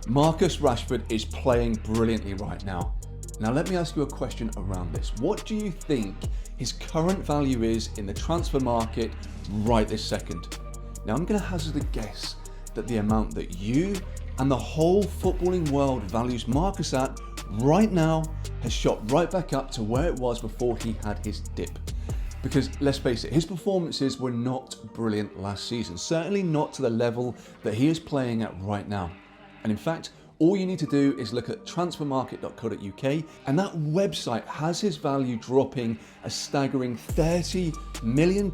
Marcus Rashford is playing brilliantly right now. Now let me ask you a question around this. What do you think his current value is in the transfer market right this second? Now I'm going to hazard a guess that the amount that you and the whole footballing world values Marcus at right now has shot right back up to where it was before he had his dip. Because let's face it, his performances were not brilliant last season, certainly not to the level that he is playing at right now. And in fact, all you need to do is look at transfermarket.co.uk, and that website has his value dropping a staggering £30 million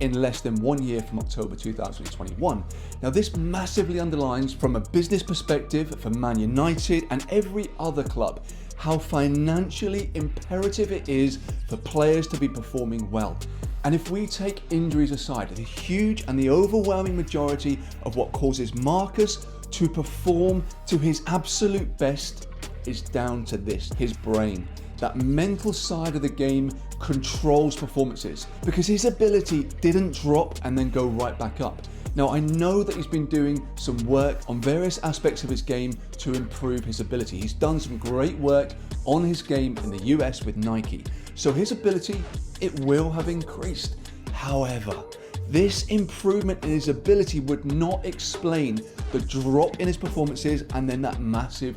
in less than 1 year from October 2021. Now this massively underlines, from a business perspective for Man United and every other club, how financially imperative it is for players to be performing well. And if we take injuries aside, the huge and the overwhelming majority of what causes Marcus to perform to his absolute best is down to this: his brain. That mental side of the game controls performances, because his ability didn't drop and then go right back up. Now I know that he's been doing some work on various aspects of his game to improve his ability. He's done some great work on his game in the US with Nike. So his ability, it will have increased. However, this improvement in his ability would not explain the drop in his performances and then that massive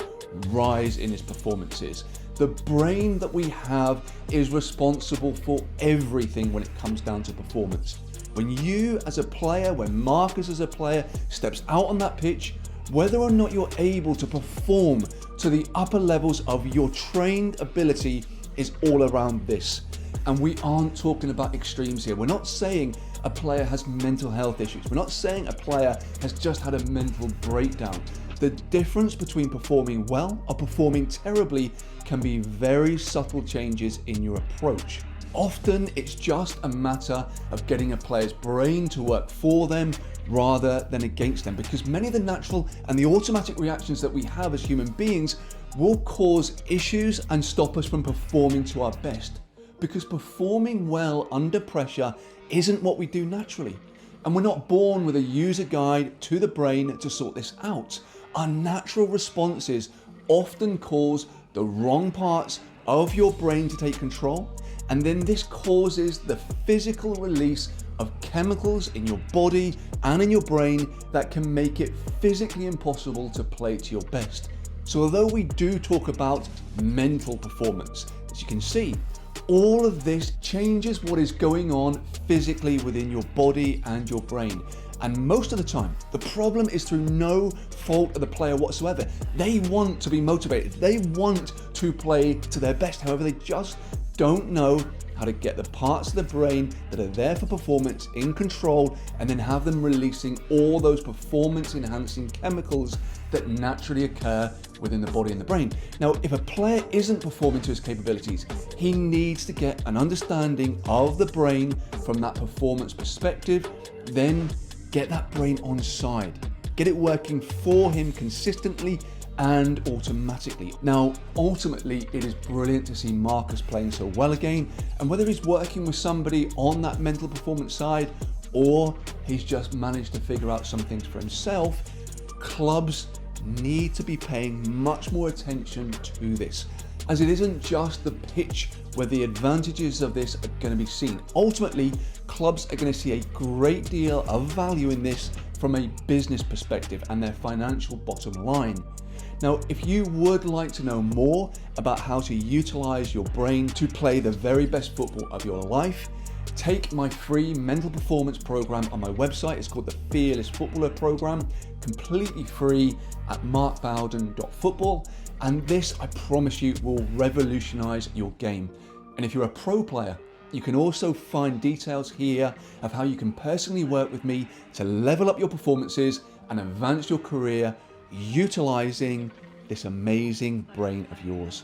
rise in his performances. The brain that we have is responsible for everything when it comes down to performance. When you as a player, when Marcus as a player steps out on that pitch, whether or not you're able to perform to the upper levels of your trained ability is all around this. And we aren't talking about extremes here. We're not saying a player has mental health issues. We're not saying a player has just had a mental breakdown. The difference between performing well or performing terribly can be very subtle changes in your approach. Often it's just a matter of getting a player's brain to work for them rather than against them, because many of the natural and the automatic reactions that we have as human beings will cause issues and stop us from performing to our best. Because performing well under pressure isn't what we do naturally. And we're not born with a user guide to the brain to sort this out. Our natural responses often cause the wrong parts of your brain to take control, and then this causes the physical release of chemicals in your body and in your brain that can make it physically impossible to play to your best. So although we do talk about mental performance, as you can see, all of this changes what is going on physically within your body and your brain. And most of the time, the problem is through no fault of the player whatsoever. They want to be motivated. They want to play to their best. However, they just don't know how to get the parts of the brain that are there for performance in control, and then have them releasing all those performance enhancing chemicals that naturally occur within the body and the brain. Now, if a player isn't performing to his capabilities, he needs to get an understanding of the brain from that performance perspective, then get that brain on side. Get it working for him consistently and automatically. Now, ultimately, it is brilliant to see Marcus playing so well again, and whether he's working with somebody on that mental performance side or he's just managed to figure out some things for himself, clubs need to be paying much more attention to this, as it isn't just the pitch where the advantages of this are going to be seen. Ultimately, clubs are going to see a great deal of value in this from a business perspective and their financial bottom line. Now, if you would like to know more about how to utilize your brain to play the very best football of your life, take my free mental performance program on my website. It's called the Fearless Footballer Program, completely free at markbowden.football. And this, I promise you, will revolutionize your game. And if you're a pro player, you can also find details here of how you can personally work with me to level up your performances and advance your career utilizing this amazing brain of yours.